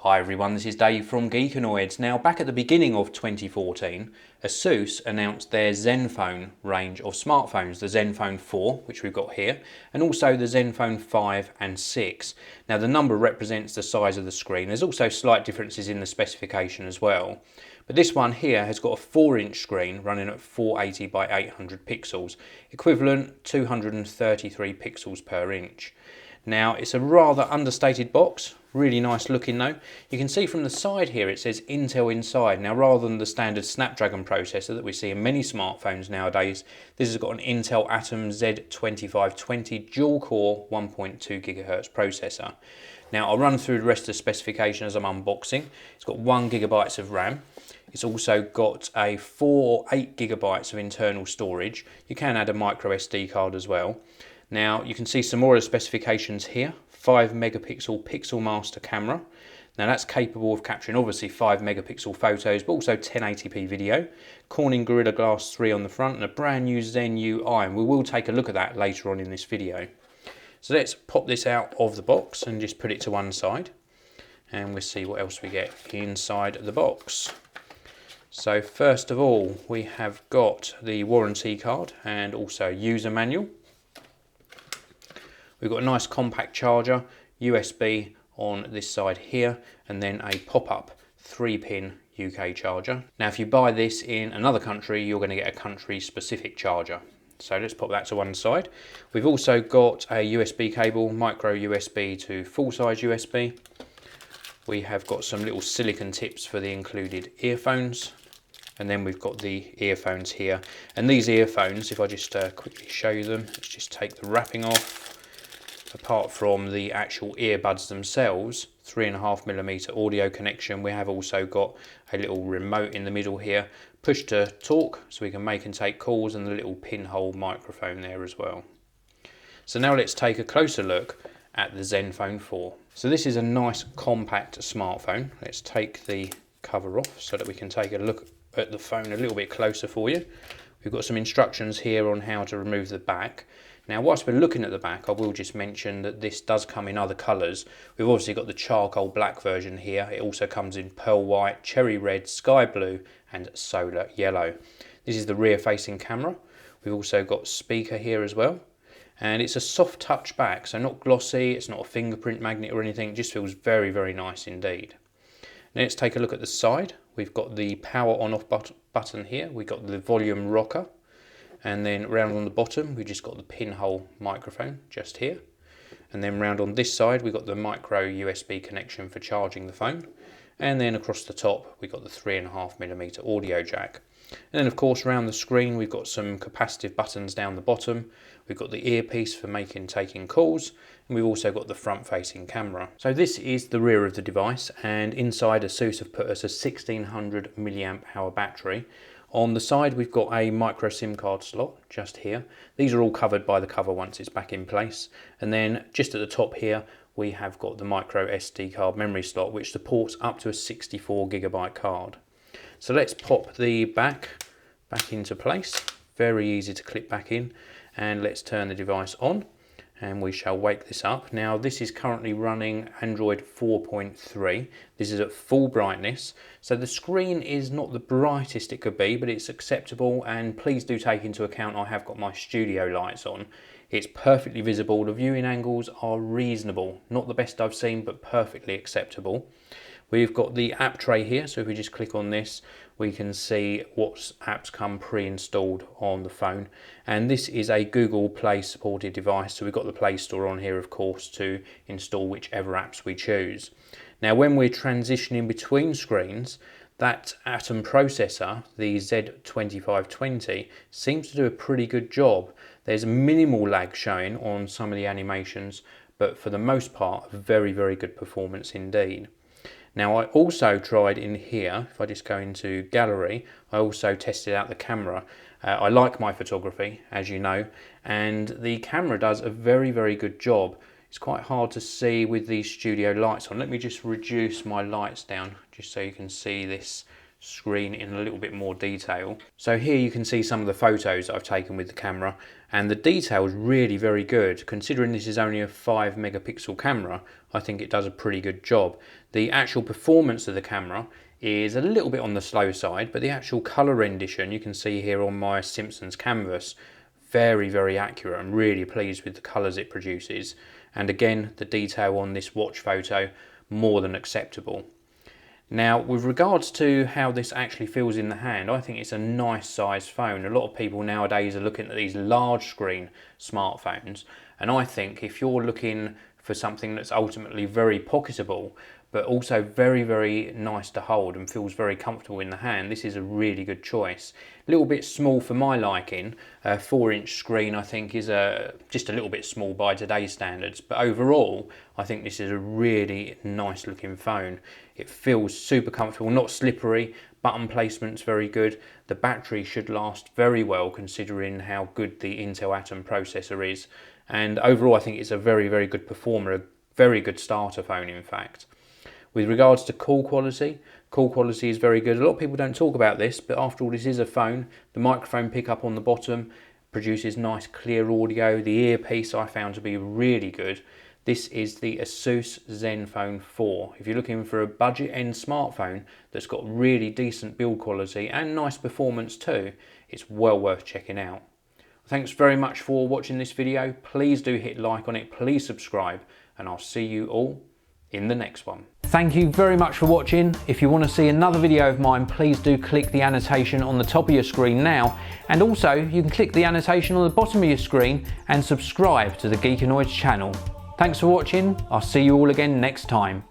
Hi everyone, this is Dave from Geekanoids. Now, back at the beginning of 2014, Asus announced their Zenfone range of smartphones, the Zenfone 4, which we've got here, and also the Zenfone 5 and 6. Now, the number represents the size of the screen. There's also slight differences in the specification as well. But this one here has got a 4-inch screen running at 480 by 800 pixels, equivalent 233 pixels per inch. Now, it's a rather understated box, really nice looking though. You can see from the side here it says Intel inside. Now, rather than the standard Snapdragon processor that we see in many smartphones nowadays, this has got an Intel Atom Z2520 dual-core 1.2 GHz processor. Now, I'll run through the rest of the specification as I'm unboxing. It's got 1 GB of RAM. It's also got a 4 or 8 GB of internal storage. You can add a micro SD card as well. Now, you can see some more of the specifications here. 5 megapixel Pixel Master camera. Now, that's capable of capturing obviously 5 megapixel photos, but also 1080p video. Corning Gorilla Glass 3 on the front and a brand new Zen UI, and we will take a look at that later on in this video. So let's pop this out of the box and just put it to one side, and we'll see what else we get inside the box. So first of all, we have got the warranty card and also user manual. We've got a nice compact charger, USB on this side here, and then a pop-up 3-pin UK charger. Now, if you buy this in another country, you're going to get a country-specific charger. So let's pop that to one side. We've also got a USB cable, micro USB to full-size USB. We have got some little silicon tips for the included earphones. And then we've got the earphones here. And these earphones, if I just quickly show you them, let's just take the wrapping off. Apart from the actual earbuds themselves, 3.5mm audio connection, we have also got a little remote in the middle here, push to talk, so we can make and take calls, and the little pinhole microphone there as well. So now let's take a closer look at the Zenfone 4. So this is a nice compact smartphone. Let's take the cover off so that we can take a look at the phone a little bit closer for you. We've got some instructions here on how to remove the back. Now, whilst we're looking at the back, I will just mention that this does come in other colours. We've obviously got the charcoal black version here. It also comes in pearl white, cherry red, sky blue and solar yellow. This is the rear facing camera. We've also got speaker here as well. And it's a soft touch back, so not glossy, it's not a fingerprint magnet or anything. It just feels very, very nice indeed. Now let's take a look at the side. We've got the power on off button here. We've got the volume rocker. And then round on the bottom, we've just got the pinhole microphone just here. And then round on this side, we've got the micro USB connection for charging the phone. And then across the top, we've got the 3.5mm audio jack. And then of course, around the screen, we've got some capacitive buttons down the bottom. We've got the earpiece for taking calls. And we've also got the front facing camera. So this is the rear of the device. And inside, Asus have put us a 1600 milliamp hour battery. On the side, we've got a micro SIM card slot just here. These are all covered by the cover once it's back in place. And then just at the top here, we have got the micro SD card memory slot, which supports up to a 64GB card. So let's pop the back into place. Very easy to clip back in. And let's turn the device on. And we shall wake this up. Now, this is currently running Android 4.3. This is at full brightness. So the screen is not the brightest it could be, but it's acceptable. And please do take into account I have got my studio lights on. It's perfectly visible. The viewing angles are reasonable. Not the best I've seen, but perfectly acceptable. We've got the app tray here, so if we just click on this, we can see what apps come pre-installed on the phone. And this is a Google Play supported device, so we've got the Play Store on here, of course, to install whichever apps we choose. Now, when we're transitioning between screens, that Atom processor, the Z2520, seems to do a pretty good job. There's minimal lag showing on some of the animations, but for the most part, very, very good performance indeed. Now, I also tried in here, if I just go into gallery, I also tested out the camera. I like my photography, as you know, and the camera does a very, very good job. It's quite hard to see with these studio lights on. Let me just reduce my lights down, just so you can see this screen in a little bit more detail. So here you can see some of the photos that I've taken with the camera, and the detail is really very good. Considering this is only a 5 megapixel camera, I think it does a pretty good job. The actual performance of the camera is a little bit on the slow side, but the actual colour rendition you can see here on my Simpsons canvas, very, very accurate. I'm really pleased with the colours it produces. And again, the detail on this watch photo, more than acceptable. Now, with regards to how this actually feels in the hand, I think it's a nice size phone. A lot of people nowadays are looking at these large screen smartphones, and I think if you're looking for something that's ultimately very pocketable, but also very, very nice to hold and feels very comfortable in the hand, this is a really good choice. A little bit small for my liking. A 4-inch screen I think is just a little bit small by today's standards, but overall I think this is a really nice looking phone. It feels super comfortable, not slippery, button placement's very good. The battery should last very well considering how good the Intel Atom processor is, and overall I think it's a very, very good performer, a very good starter phone in fact. With regards to call quality is very good. A lot of people don't talk about this, but after all, this is a phone. The microphone pickup on the bottom produces nice clear audio. The earpiece I found to be really good. This is the Asus Zenfone 4. If you're looking for a budget end smartphone that's got really decent build quality and nice performance too, it's well worth checking out. Thanks very much for watching this video. Please do hit like on it, please subscribe, and I'll see you all in the next one. Thank you very much for watching. If you want to see another video of mine, please do click the annotation on the top of your screen now, and also you can click the annotation on the bottom of your screen and subscribe to the Geekanoids channel. Thanks for watching. I'll see you all again next time.